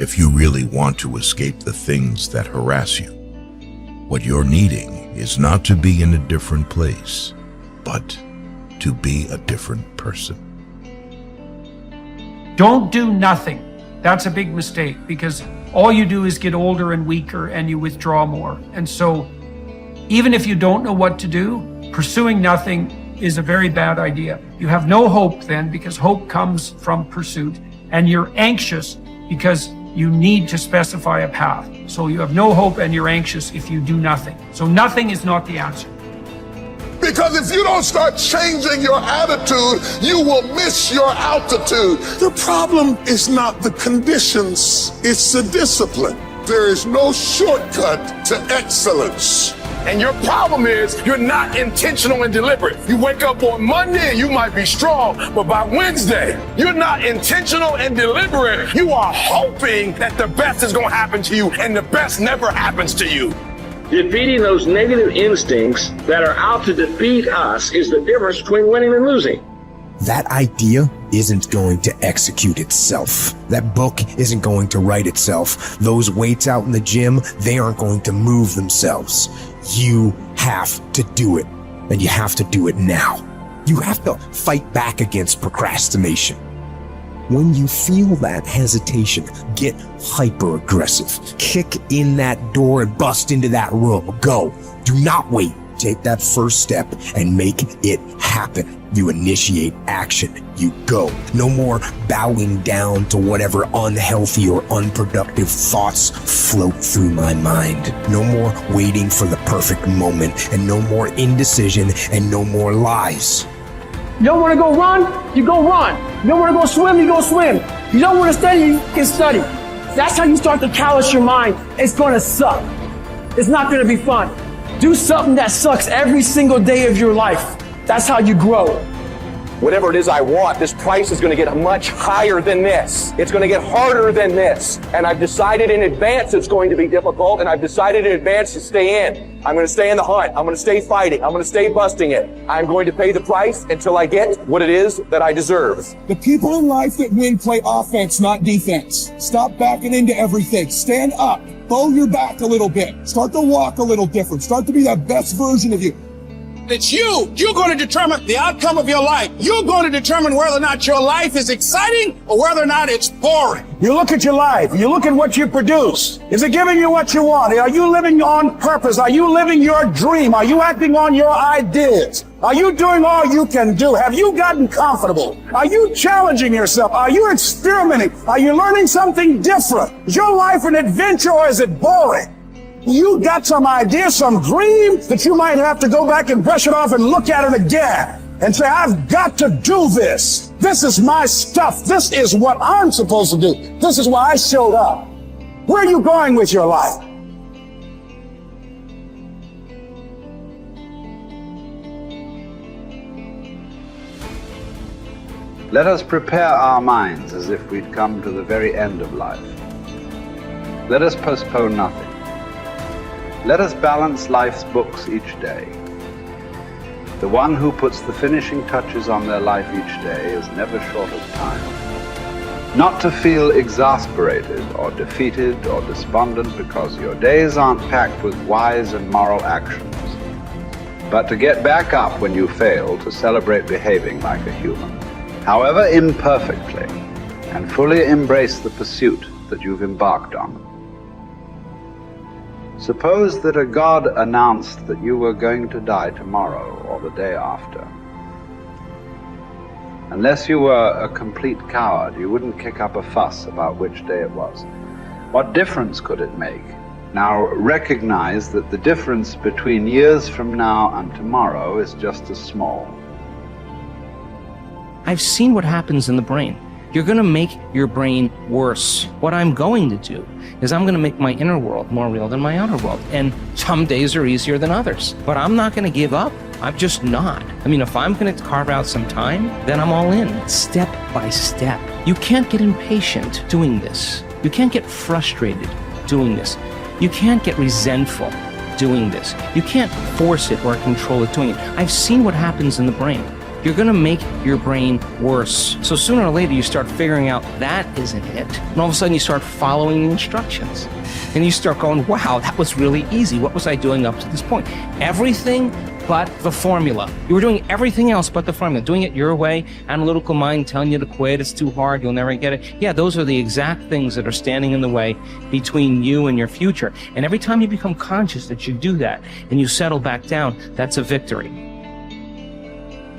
If you really want to escape the things that harass you, what you're needing is not to be in a different place, but to be a different person. Don't do nothing. That's a big mistake, because all you do is get older and weaker and you withdraw more. And so even if you don't know what to do, pursuing nothing is a very bad idea. You have no hope then, because hope comes from pursuit, and you're anxious because you need to specify a path. So you have no hope and you're anxious if you do nothing. So nothing is not the answer. Because if you don't start changing your attitude, you will miss your altitude. The problem is not the conditions, it's the discipline. There is no shortcut to excellence. And your problem is you're not intentional and deliberate. You wake up on Monday and you might be strong, but by Wednesday, you're not intentional and deliberate. You are hoping that the best is going to happen to you, and the best never happens to you. Defeating those negative instincts that are out to defeat us is the difference between winning and losing. That idea isn't going to execute itself. That book isn't going to write itself. Those weights out in the gym, they aren't going to move themselves. You have to do it, and you have to do it now. You have to fight back against procrastination. When you feel that hesitation, get hyper-aggressive. Kick in that door and bust into that room. Go. Do not wait. Take that first step and make it happen. You initiate action. You go. No more bowing down to whatever unhealthy or unproductive thoughts float through my mind. No more waiting for the perfect moment, and no more indecision, and no more lies. You don't want to go run, you go run. You don't want to go swim, you go swim. You don't want to study, you can study. That's how you start to callous your mind. It's going to suck. It's not going to be fun. Do something that sucks every single day of your life. That's how you grow. Whatever it is I want, this price is going to get much higher than this. It's going to get harder than this. And I've decided in advance it's going to be difficult, and I've decided in advance to stay in. I'm going to stay in the hunt. I'm going to stay fighting. I'm going to stay busting it. I'm going to pay the price until I get what it is that I deserve. The people in life that win play offense, not defense. Stop backing into everything. Stand up. Bow your back a little bit. Start to walk a little different. Start to be that best version of you. It's you. You're going to determine the outcome of your life. You're going to determine whether or not your life is exciting or whether or not it's boring. You look at your life. You look at what you produce. Is it giving you what you want? Are you living on purpose? Are you living your dream? Are you acting on your ideas? Are you doing all you can do? Have you gotten comfortable? Are you challenging yourself? Are you experimenting? Are you learning something different? Is your life an adventure, or is it boring? You got some idea, some dream that you might have to go back and brush it off and look at it again and say, I've got to do this. This is my stuff. This is what I'm supposed to do. This is why I showed up. Where are you going with your life? Let us prepare our minds as if we'd come to the very end of life. Let us postpone nothing. Let us balance life's books each day. The one who puts the finishing touches on their life each day is never short of time. Not to feel exasperated or defeated or despondent because your days aren't packed with wise and moral actions, but to get back up when you fail, to celebrate behaving like a human, however imperfectly, and fully embrace the pursuit that you've embarked on. Suppose that a God announced that you were going to die tomorrow or the day after. Unless you were a complete coward, you wouldn't kick up a fuss about which day it was. What difference could it make? Now recognize that the difference between years from now and tomorrow is just as small. I've seen what happens in the brain. You're going to make your brain worse. What I'm going to do is I'm going to make my inner world more real than my outer world. And some days are easier than others. But I'm not going to give up. I'm just not. I mean, if I'm going to carve out some time, then I'm all in, step by step. You can't get impatient doing this. You can't get frustrated doing this. You can't get resentful doing this. You can't force it or control it doing it. I've seen what happens in the brain. you're going to make your brain worse. So sooner or later, you start figuring out that isn't it. And all of a sudden, you start following the instructions. And you start going, wow, that was really easy. What was I doing up to this point? Everything but the formula. You were doing everything else but the formula. Doing it your way, analytical mind telling you to quit, it's too hard, you'll never get it. Yeah, those are the exact things that are standing in the way between you and your future. And every time you become conscious that you do that and you settle back down, that's a victory.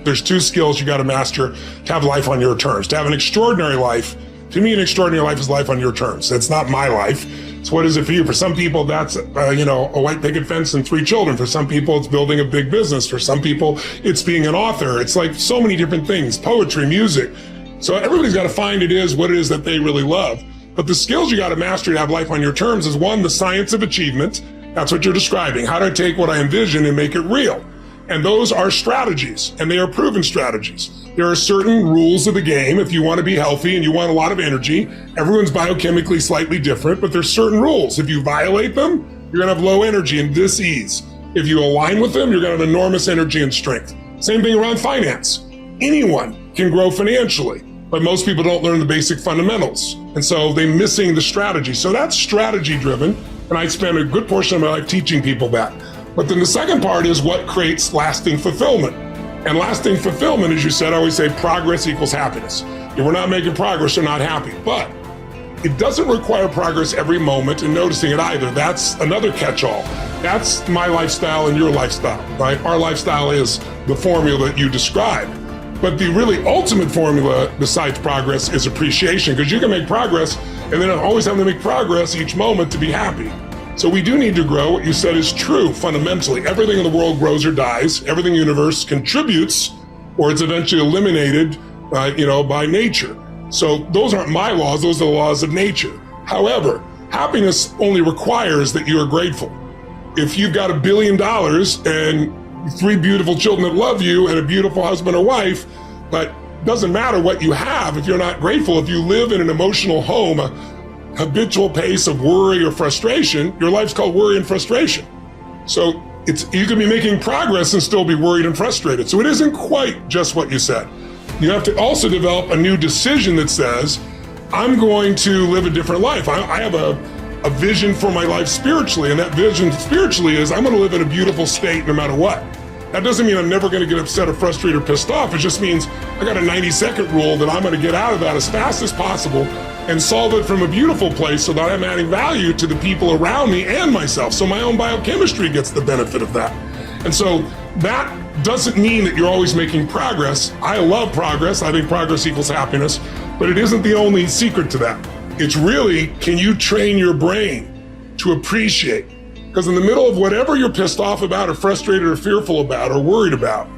There's two skills you got to master to have life on your terms. To have an extraordinary life, to me, an extraordinary life is life on your terms. That's not my life. So what is it for you? For some people, that's, a white picket fence and 3 children. For some people, it's building a big business. For some people, it's being an author. It's like so many different things, poetry, music. So everybody's got to find what it is that they really love. But the skills you got to master to have life on your terms is, one, the science of achievement. That's what you're describing. How do I take what I envision and make it real? And those are strategies, and they are proven strategies. There are certain rules of the game. If you want to be healthy and you want a lot of energy, everyone's biochemically slightly different, but there's certain rules. If you violate them, you're going to have low energy and dis-ease. If you align with them, you're going to have enormous energy and strength. Same thing around finance. Anyone can grow financially, but most people don't learn the basic fundamentals. And so they're missing the strategy. So that's strategy driven, and I spend a good portion of my life teaching people that. But then the second part is what creates lasting fulfillment. And lasting fulfillment, as you said, I always say progress equals happiness. If we're not making progress, we're not happy. But it doesn't require progress every moment and noticing it either. That's another catch-all. That's my lifestyle and your lifestyle, right? Our lifestyle is the formula that you described. But the really ultimate formula besides progress is appreciation, because you can make progress and then always have to make progress each moment to be happy. So we do need to grow. What you said is true fundamentally. Everything in the world grows or dies. Everything in the universe contributes, or it's eventually eliminated, by nature. So those aren't my laws. Those are the laws of nature. However, happiness only requires that you are grateful. If you've got $1 billion and 3 beautiful children that love you and a beautiful husband or wife, but it doesn't matter what you have if you're not grateful. If you live in an emotional home, habitual pace of worry or frustration, your life's called worry and frustration. So you can be making progress and still be worried and frustrated. So it isn't quite just what you said. You have to also develop a new decision that says, I'm going to live a different life. I have a vision for my life spiritually, and that vision spiritually is I'm going to live in a beautiful state no matter what. That doesn't mean I'm never going to get upset or frustrated or pissed off. It just means I got a 90-second rule that I'm going to get out of that as fast as possible and solve it from a beautiful place so that I'm adding value to the people around me and myself. So my own biochemistry gets the benefit of that. And so that doesn't mean that you're always making progress. I love progress. I think progress equals happiness, but it isn't the only secret to that. It's really, can you train your brain to appreciate? Because in the middle of whatever you're pissed off about or frustrated or fearful about or worried about,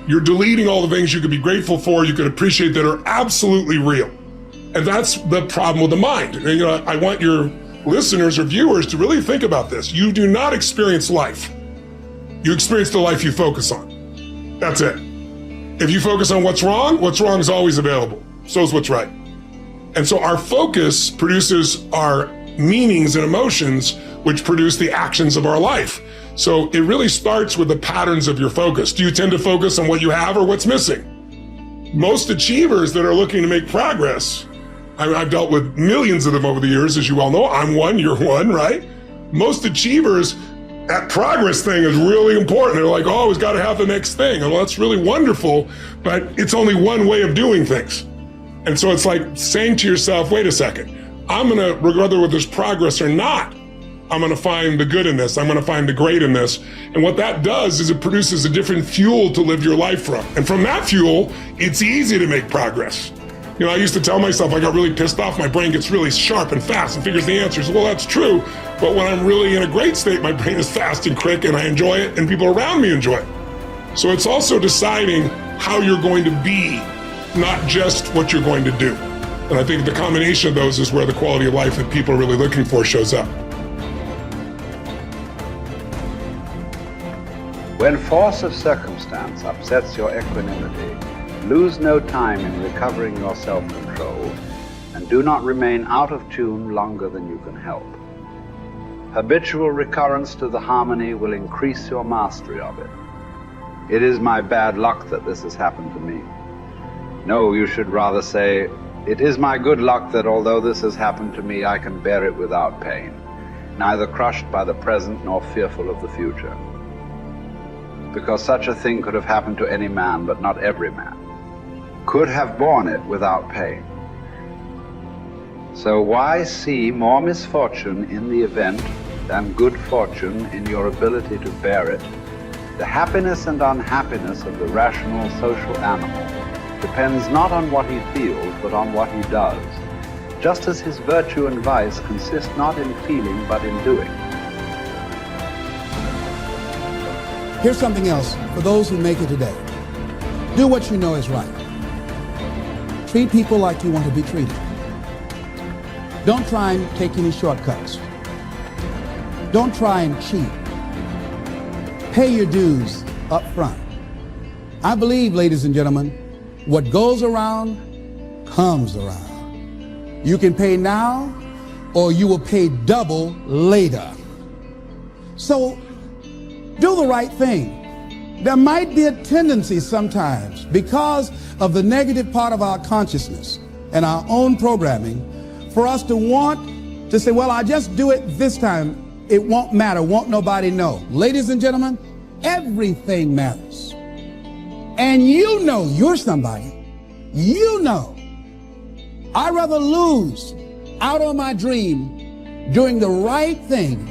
you're deleting all the things you could be grateful for, you could appreciate that are absolutely real. And that's the problem with the mind. And, I want your listeners or viewers to really think about this. You do not experience life. You experience the life you focus on. That's it. If you focus on what's wrong is always available. So is what's right. And so our focus produces our meanings and emotions, which produce the actions of our life. So it really starts with the patterns of your focus. Do you tend to focus on what you have or what's missing? Most achievers that are looking to make progress, I've dealt with millions of them over the years, as you all know. I'm one, you're one, right? Most achievers, that progress thing is really important. They're like, oh, always got to have the next thing. And well, that's really wonderful, but it's only one way of doing things. And so it's like saying to yourself, wait a second, I'm going to, whether there's progress or not, I'm going to find the good in this. I'm going to find the great in this. And what that does is it produces a different fuel to live your life from. And from that fuel, it's easy to make progress. I used to tell myself I got really pissed off, my brain gets really sharp and fast and figures the answers. Well, that's true. But when I'm really in a great state, my brain is fast and quick and I enjoy it and people around me enjoy it. So it's also deciding how you're going to be, not just what you're going to do. And I think the combination of those is where the quality of life that people are really looking for shows up. When force of circumstance upsets your equanimity, lose no time in recovering your self-control, and do not remain out of tune longer than you can help. Habitual recurrence to the harmony will increase your mastery of it. It is my bad luck that this has happened to me. No, you should rather say, it is my good luck that although this has happened to me, I can bear it without pain, neither crushed by the present nor fearful of the future. Because such a thing could have happened to any man, but not every man could have borne it without pain. So why see more misfortune in the event than good fortune in your ability to bear it? The happiness and unhappiness of the rational social animal depends not on what he feels, but on what he does, just as his virtue and vice consist not in feeling, but in doing. Here's something else for those who make it today. Do what you know is right. Treat people like you want to be treated. Don't try and take any shortcuts. Don't try and cheat. Pay your dues up front. I believe, ladies and gentlemen, what goes around comes around. You can pay now or you will pay double later. So do the right thing. There might be a tendency sometimes, because of the negative part of our consciousness and our own programming, for us to want to say, well, I'll just do it this time. It won't matter. Won't nobody know. Ladies and gentlemen, everything matters. And you know you're somebody. You know. I'd rather lose out on my dream doing the right thing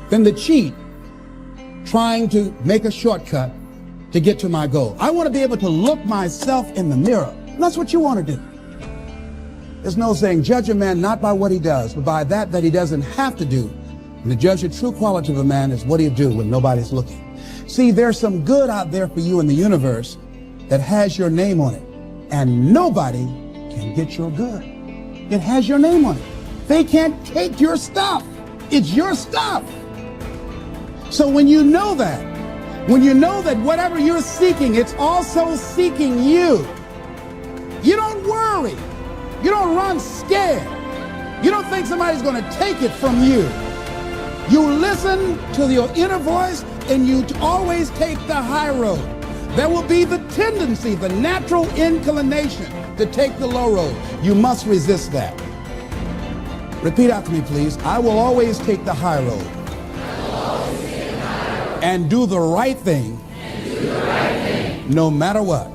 than to cheat trying to make a shortcut to get to my goal. I want to be able to look myself in the mirror. And that's what you want to do. There's no saying, judge a man not by what he does, but by that he doesn't have to do. And to judge the true quality of a man is what he'll do when nobody's looking. See, there's some good out there for you in the universe that has your name on it. And nobody can get your good. It has your name on it. They can't take your stuff. It's your stuff. So when you know that whatever you're seeking, it's also seeking you, you don't worry. You don't run scared. You don't think somebody's going to take it from you. You listen to your inner voice and you always take the high road. There will be the tendency, the natural inclination to take the low road. You must resist that. Repeat after me, please. I will always take the high road. And do the right thing. No matter what.